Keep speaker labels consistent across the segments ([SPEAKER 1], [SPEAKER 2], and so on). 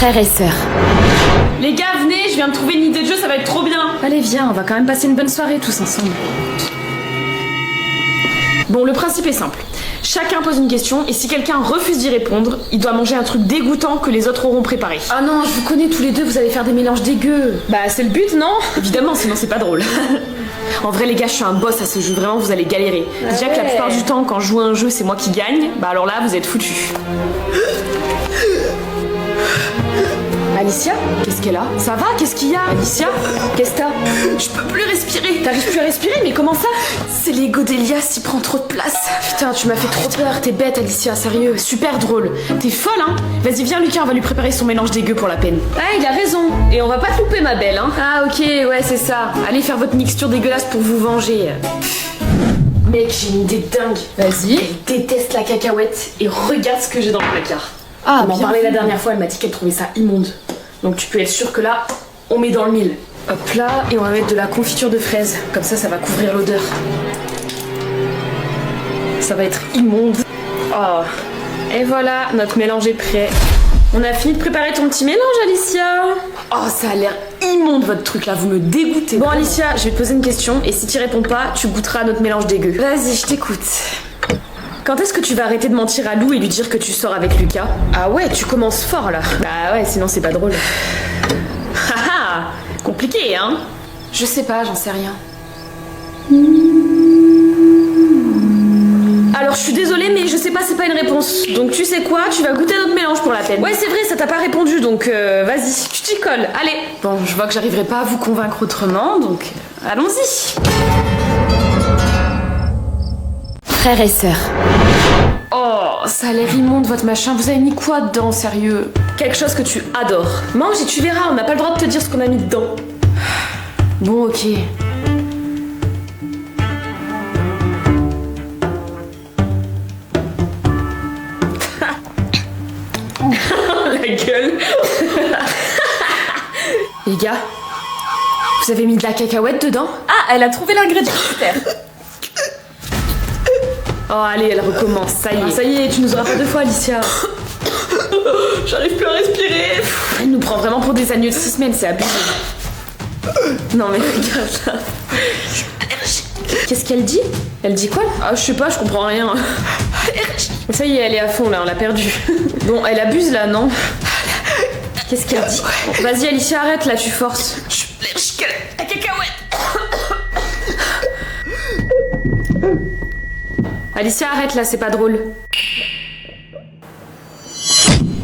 [SPEAKER 1] Frères et sœurs.
[SPEAKER 2] Les gars, venez, je viens de trouver une idée de jeu, ça va être trop bien.
[SPEAKER 1] Allez, viens, on va quand même passer une bonne soirée tous ensemble.
[SPEAKER 2] Bon, le principe est simple. Chacun pose une question et si quelqu'un refuse d'y répondre, il doit manger un truc dégoûtant que les autres auront préparé.
[SPEAKER 1] Ah non, je vous connais tous les deux, vous allez faire des mélanges dégueux.
[SPEAKER 2] Bah, c'est le but, non? Évidemment, sinon c'est pas drôle. En vrai, les gars, je suis un boss à ce jeu, vraiment, vous allez galérer. Déjà que la plupart du temps, quand je joue à un jeu, c'est moi qui gagne, bah alors là, vous êtes foutus.
[SPEAKER 1] Alicia?
[SPEAKER 2] Qu'est-ce qu'elle a? Ça va? Qu'est-ce qu'il y a?
[SPEAKER 1] Alicia? Qu'est-ce que t'as?
[SPEAKER 2] Je peux plus respirer.
[SPEAKER 1] T'arrives plus à respirer, mais comment ça?
[SPEAKER 2] C'est l'ego d'Elias, il prend trop de place.
[SPEAKER 1] Putain, tu m'as fait trop peur, t'es bête Alicia, sérieux.
[SPEAKER 2] Super drôle. T'es folle, hein? Vas-y, viens, Lucas, on va lui préparer son mélange dégueu pour la peine.
[SPEAKER 1] Ah, il a raison. Et on va pas te louper, ma belle, hein. Ah, ok, ouais, c'est ça.
[SPEAKER 2] Allez faire votre mixture dégueulasse pour vous venger. Mec, j'ai une idée dingue.
[SPEAKER 1] Vas-y.
[SPEAKER 2] Elle déteste la cacahuète et regarde ce que j'ai dans le placard.
[SPEAKER 1] Ah,
[SPEAKER 2] On m'en
[SPEAKER 1] bien
[SPEAKER 2] parlait la
[SPEAKER 1] vu.
[SPEAKER 2] dernière fois, elle m'a dit qu'elle trouvait ça immonde. Donc tu peux être sûr que là, on met dans le mille. Hop là, et on va mettre de la confiture de fraises. Comme ça va couvrir l'odeur. Ça va être immonde. Oh. Et voilà, notre mélange est prêt. On a fini de préparer ton petit mélange, Alicia. Oh, ça a l'air immonde votre truc là, vous me dégoûtez. Bon, Alicia, je vais te poser une question et si tu réponds pas, tu goûteras notre mélange dégueu.
[SPEAKER 1] Vas-y, je t'écoute.
[SPEAKER 2] Quand est-ce que tu vas arrêter de mentir à Lou et lui dire que tu sors avec Lucas?
[SPEAKER 1] Ah ouais, tu commences fort là.
[SPEAKER 2] Bah ouais, sinon c'est pas drôle. Haha, compliqué, hein?
[SPEAKER 1] Je sais pas, j'en sais rien.
[SPEAKER 2] Alors je suis désolée, mais je sais pas, c'est pas une réponse. Donc tu sais quoi? Tu vas goûter notre mélange pour la peine. Ouais, c'est vrai, ça t'a pas répondu, donc vas-y, tu t'y colles. Allez.
[SPEAKER 1] Bon, je vois que j'arriverai pas à vous convaincre autrement, donc
[SPEAKER 2] Allons-y.
[SPEAKER 1] frères et sœurs.
[SPEAKER 2] Oh,
[SPEAKER 1] Ça a l'air immonde votre machin, vous avez mis quoi dedans, sérieux?
[SPEAKER 2] quelque chose que tu adores. Mange et tu verras, on n'a pas le droit de te dire ce qu'on a mis dedans.
[SPEAKER 1] Bon, ok.
[SPEAKER 2] La gueule.
[SPEAKER 1] Les gars, vous avez mis de la cacahuète dedans?
[SPEAKER 2] Ah, elle a trouvé l'ingrédient, super. Oh, allez, elle recommence, ça y est.
[SPEAKER 1] Ah, ça y est, tu nous auras pas deux fois, Alicia.
[SPEAKER 2] J'arrive plus à respirer.
[SPEAKER 1] Elle nous prend vraiment pour des agneaux de 6 semaines, c'est abusé.
[SPEAKER 2] Non mais regarde ça.
[SPEAKER 1] Qu'est-ce qu'elle dit? Elle dit quoi?
[SPEAKER 2] Ah, je sais pas, je comprends rien. Ça y est, elle est à fond là, on l'a perdue. Bon, elle abuse là, non?
[SPEAKER 1] Qu'est-ce qu'elle dit?
[SPEAKER 2] Bon, vas-y Alicia, arrête là, tu forces.
[SPEAKER 3] Je suis allergique à la cacahuète.
[SPEAKER 2] Alicia, arrête là, c'est pas drôle.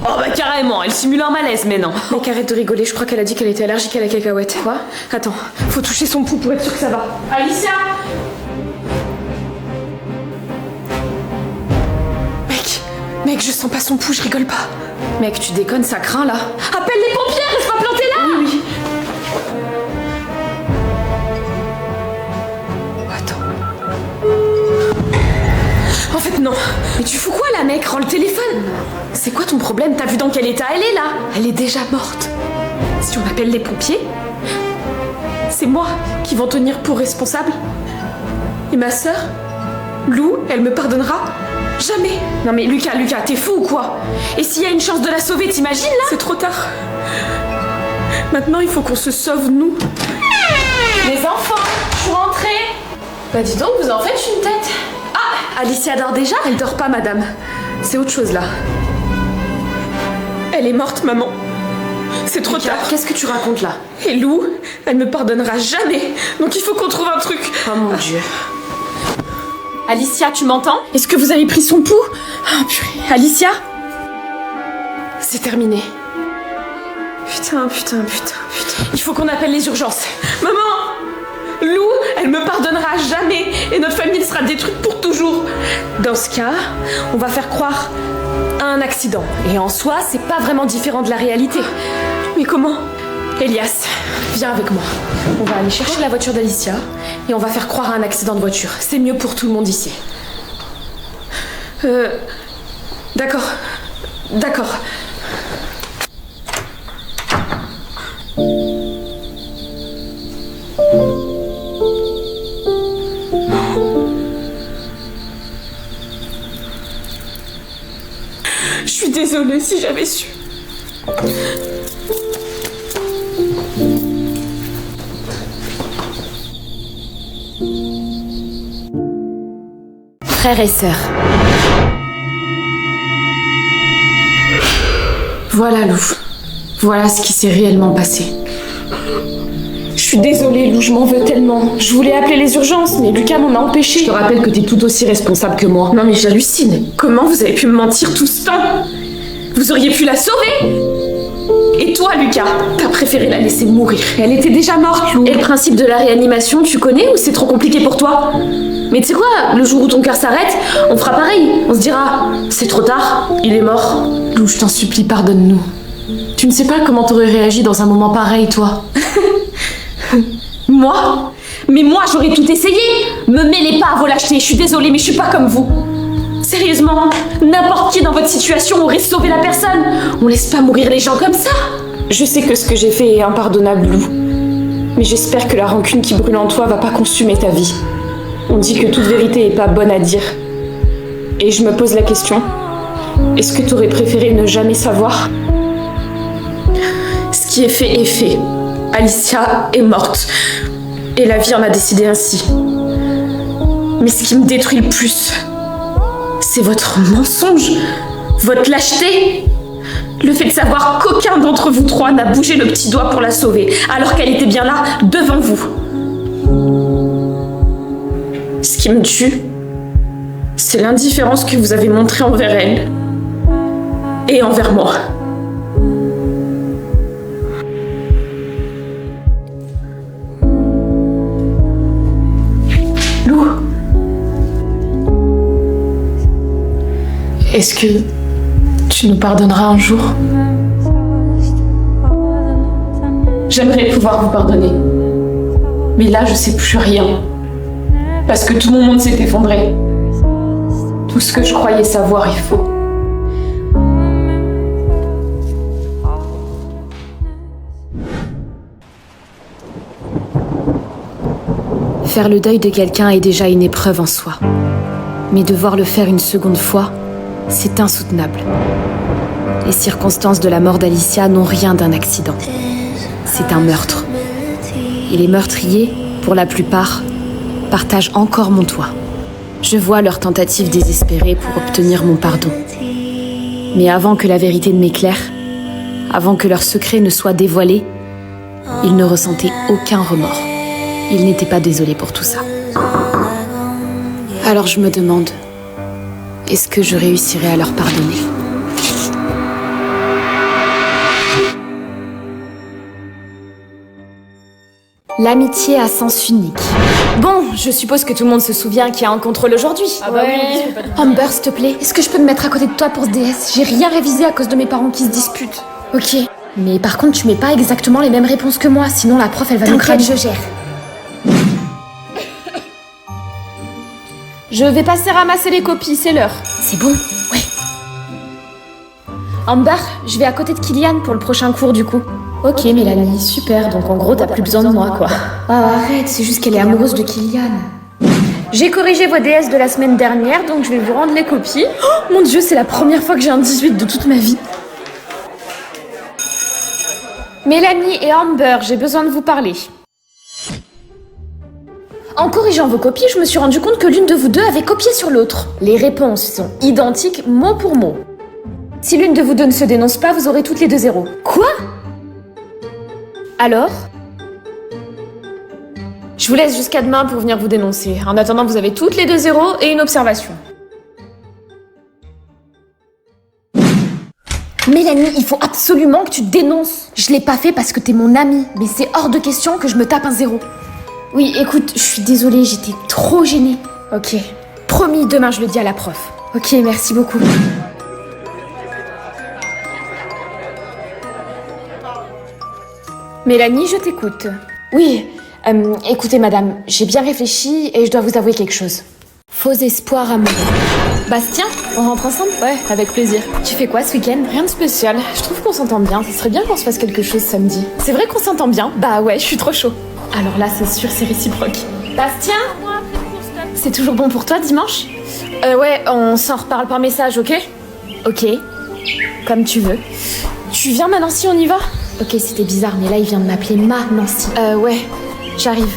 [SPEAKER 2] Oh bah carrément, elle simule un malaise, mais non.
[SPEAKER 1] Mec, arrête de rigoler, je crois qu'elle a dit qu'elle était allergique à la cacahuète. Quoi? Attends, faut toucher son pouls pour être sûr que ça va.
[SPEAKER 2] Alicia!
[SPEAKER 1] Mec, je sens pas son pouls, je rigole pas. Mec, tu déconnes, ça craint là.
[SPEAKER 2] Appelle les pompiers, reste pas planté là!
[SPEAKER 1] Oui, oui. Attends. En fait, non.
[SPEAKER 2] Mais tu fous quoi là, mec? Rends le téléphone! C'est quoi ton problème? T'as vu dans quel état elle est là?
[SPEAKER 1] Elle est déjà morte.
[SPEAKER 2] Si on appelle les pompiers, c'est moi qui vont tenir pour responsable. Et ma sœur, Lou, elle me pardonnera jamais. Non mais Lucas, t'es fou ou quoi? Et s'il y a une chance de la sauver, t'imagines là? C'est trop tard. Maintenant, il faut qu'on se sauve, nous. Les enfants, je suis rentrée. Bah dis donc, vous en faites une tête. Ah, Alicia dort déjà? Elle dort pas, madame. C'est autre chose là. Elle est morte, maman. C'est trop
[SPEAKER 1] Lucas,
[SPEAKER 2] tard.
[SPEAKER 1] qu'est-ce que tu racontes là?
[SPEAKER 2] Et Lou, elle me pardonnera jamais. Donc il faut qu'on trouve un truc.
[SPEAKER 1] Oh mon Dieu.
[SPEAKER 2] Alicia, tu m'entends? Est-ce que vous avez pris son pouls? Ah purée. Alicia? C'est terminé. Putain. Il faut qu'on appelle les urgences. Maman! Lou, elle me pardonnera jamais et notre famille sera détruite pour toujours. Dans ce cas, on va faire croire à un accident. Et en soi, c'est pas vraiment différent de la réalité. Mais comment? Elias, viens avec moi. On va aller chercher la voiture d'Alicia et on va faire croire à un accident de voiture. C'est mieux pour tout le monde ici. D'accord. Je suis désolée si j'avais su. frères et sœurs.
[SPEAKER 1] Voilà, Lou. Voilà ce qui s'est réellement passé.
[SPEAKER 2] Je suis désolée, Lou, je m'en veux tellement. Je voulais appeler les urgences, mais Lucas m'en a empêché.
[SPEAKER 1] Je te rappelle que t'es tout aussi responsable que moi.
[SPEAKER 2] Non mais j'hallucine. Comment vous avez pu me mentir tout ce temps? Vous auriez pu la sauver. Et toi, Lucas, t'as préféré la laisser mourir. Elle était déjà morte, Lou. Et le principe de la réanimation, tu connais ou c'est trop compliqué pour toi? Mais tu sais quoi, le jour où ton cœur s'arrête, on fera pareil. On se dira, c'est trop tard, il est mort.
[SPEAKER 1] Lou, je t'en supplie, pardonne-nous. Tu ne sais pas comment t'aurais réagi dans un moment pareil, toi.
[SPEAKER 2] Moi? Mais moi, j'aurais tout essayé. Me mêlez pas à vos lâchetés, je suis désolée, mais je suis pas comme vous. Sérieusement, n'importe qui dans votre situation aurait sauvé la personne. On laisse pas mourir les gens comme ça. Je sais que ce que j'ai fait est impardonnable, Lou. Mais j'espère que la rancune qui brûle en toi va pas consumer ta vie. On dit que toute vérité est pas bonne à dire. Et je me pose la question, est-ce que t'aurais préféré ne jamais savoir? Ce qui est fait. Alicia est morte. Et la vie en a décidé ainsi. Mais ce qui me détruit le plus, c'est votre mensonge, votre lâcheté. Le fait de savoir qu'aucun d'entre vous trois n'a bougé le petit doigt pour la sauver, alors qu'elle était bien là, devant vous. Ce qui me tue, c'est l'indifférence que vous avez montrée envers elle et envers moi. Lou, est-ce que tu nous pardonneras un jour? J'aimerais pouvoir vous pardonner, mais là je sais plus rien. Parce que tout mon monde s'est effondré. Tout ce que je croyais savoir est faux. Faire le deuil de quelqu'un est déjà une épreuve en soi. Mais devoir le faire une seconde fois, c'est insoutenable. Les circonstances de la mort d'Alicia n'ont rien d'un accident. C'est un meurtre. Et les meurtriers, pour la plupart, partagent encore mon toit. Je vois leurs tentatives désespérées pour obtenir mon pardon. Mais avant que la vérité ne m'éclaire, avant que leur secret ne soit dévoilé, ils ne ressentaient aucun remords. Ils n'étaient pas désolés pour tout ça. Alors je me demande, est-ce que je réussirai à leur pardonner ? L'amitié a sens unique. Bon, je suppose que tout le monde se souvient qu'il y a un contrôle aujourd'hui.
[SPEAKER 1] Ah bah oui.
[SPEAKER 2] Amber, s'il te plaît, est-ce que je peux me mettre à côté de toi pour ce DS ? J'ai rien révisé à cause de mes parents qui se disputent. Ok. Mais par contre, tu mets pas exactement les mêmes réponses que moi, sinon la prof, elle va nous cramer. Je gère. Je vais passer ramasser les copies, c'est l'heure. C'est bon ? Ouais. Amber, je vais à côté de Kylian pour le prochain cours du coup. Ok Mélanie, super, donc en gros t'as plus besoin de moi quoi. Ah arrête, c'est juste qu'elle est amoureuse de Kylian. J'ai corrigé vos DS de la semaine dernière, donc je vais vous rendre les copies. Oh mon dieu, c'est la première fois que j'ai un 18 de toute ma vie. Mélanie et Amber, j'ai besoin de vous parler. En corrigeant vos copies, je me suis rendu compte que l'une de vous deux avait copié sur l'autre. Les réponses sont identiques mot pour mot. Si l'une de vous deux ne se dénonce pas, vous aurez toutes les deux 0. Quoi ? Alors ? Je vous laisse jusqu'à demain pour venir vous dénoncer. En attendant, vous avez toutes les deux 0 et une observation. Mélanie, il faut absolument que tu te dénonces. Je l'ai pas fait parce que t'es mon amie, mais c'est hors de question que je me tape un 0. Oui, écoute, je suis désolée, j'étais trop gênée. Ok. Promis, demain je le dis à la prof. Ok, merci beaucoup. Mélanie, je t'écoute. Oui, écoutez madame, j'ai bien réfléchi et je dois vous avouer quelque chose. Faux espoir amoureux. Bastien, on rentre ensemble ? Ouais, avec plaisir. Tu fais quoi ce week-end ? Rien de spécial. Je trouve qu'on s'entend bien. Ce serait bien qu'on se fasse quelque chose samedi. C'est vrai qu'on s'entend bien ? Bah ouais, je suis trop chaud. Alors là, c'est sûr, c'est réciproque. Bastien ? C'est toujours bon pour toi dimanche ? Ouais, on s'en reparle par message, ok ? Ok. Comme tu veux. Tu viens ma Nancy, on y va ? Ok, c'était bizarre, mais là, il vient de m'appeler ma Nancy. Ouais. J'arrive.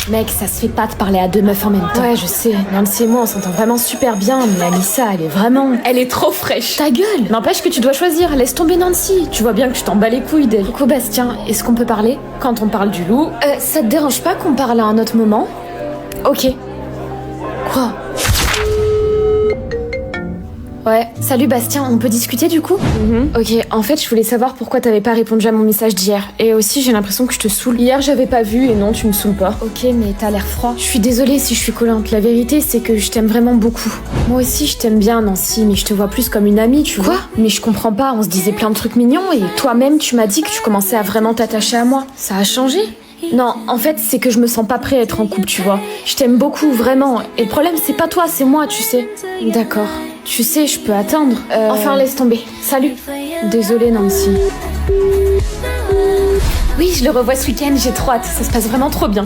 [SPEAKER 2] Mec, ça se fait pas de parler à deux meufs en même temps. Ouais, je sais. Nancy et moi, on s'entend vraiment super bien, mais Alissa, elle est vraiment...
[SPEAKER 1] Elle est trop fraîche.
[SPEAKER 2] Ta gueule! N'empêche que tu dois choisir. Laisse tomber Nancy. Tu vois bien que tu t'en bats les couilles d'elle. Coucou Bastien, est-ce qu'on peut parler? Quand on parle du loup... ça te dérange pas qu'on parle à un autre moment? Ok. Quoi? Ouais, salut Bastien, on peut discuter du coup? Ok, en fait, je voulais savoir pourquoi t'avais pas répondu à mon message d'hier. Et aussi, j'ai l'impression que je te saoule. Hier, j'avais pas vu et non, tu me saoules pas. Ok, mais t'as l'air froid. Je suis désolée si je suis collante. La vérité, c'est que je t'aime vraiment beaucoup. Moi aussi, je t'aime bien, Nancy, mais je te vois plus comme une amie, tu vois. Mais je comprends pas, on se disait plein de trucs mignons et toi-même, tu m'as dit que tu commençais à vraiment t'attacher à moi. Ça a changé? Non, en fait, c'est que je me sens pas prêt à être en couple, tu vois. Je t'aime beaucoup, vraiment. Et le problème, c'est pas toi, c'est moi, tu sais. D'accord. Tu sais, je peux attendre. Enfin, laisse tomber. Salut. Désolée, Nancy. Oui, je le revois ce week-end, j'ai trop hâte. Ça se passe vraiment trop bien.